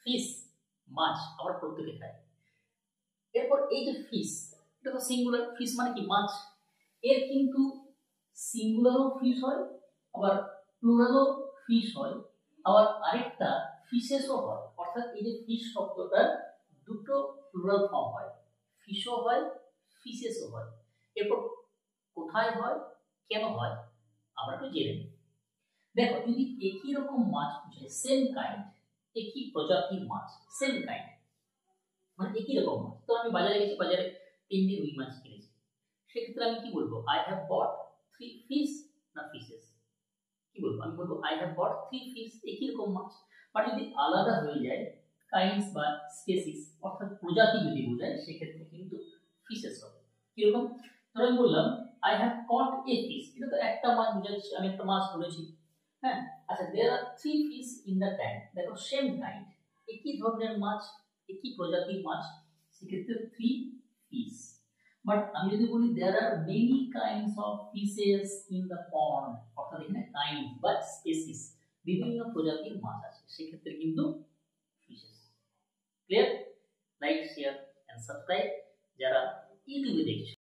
Fish মাছ আবার প্রত্যেকে খায়। এরপর এই যে ফিশ, এটা তো সিঙ্গুলার, ফিশ মানে কি মাছ, এর কিন্তু সিঙ্গুলারও ফিশ হয়, আবার প্লুরালও ফিশ হয়, আবার আরেকটা ফিশেসও হয়। অর্থাৎ এই যে ফিশ শব্দটা দুটো প্লুরাল ফর্ম হয়, ফিশও হয় ফিশেসও হয়। এরপর কোথায় হয়, কেন হয়, আমরা একটু জেনে নিই। দেখো, যদি একই রকম মাছ বুঝায়, সেম কাইন্ড, একই প্রজাতির মাছ, সেম কাইন্ড মানে একই রকম মাছ। তো আমি বাজারে গেছি, বাজারে 3টি রুই মাছ কিনেছি, সেক্ষেত্রে আমি কি বলবো, আই হ্যাভ বট 3 ফিশ না ফিশেস, কি বলবো, আমি বলবো আই হ্যাভ বট 3 ফিশ, একই রকম মাছ। বাট যদি আলাদা হয়ে যায়, কাইন্ডস বা স্পেসিস অর্থাৎ প্রজাতি যদি বোঝায়, সেক্ষেত্রে কিন্তু ফিশেস হবে। কিরকম, ধরো আমি বললাম I have caught a fish, এটা তো একটা মাছ বোঝাচ্ছে, আমি একটা মাছ ধরেছি। হ্যাঁ, আচ্ছা, দেয়ার আর 3 ফিশ ইন দ্য ট্যাঙ্ক, দেখো সেম কাইন্ড, একই ধরনের মাছ, একই প্রজাতির মাছ, সেক্ষেত্রে 3 ফিশ। বাট আমি যদি বলি there are many kinds of fishes in the pond, অর্থাৎ এখানে কাইন্ড বা স্পেসিস, বিভিন্ন প্রজাতির মাছ আছে, সেক্ষেত্রে কিন্তু fishes. Clear? Like, share and subscribe যারা ইউটিউবে দেখছো।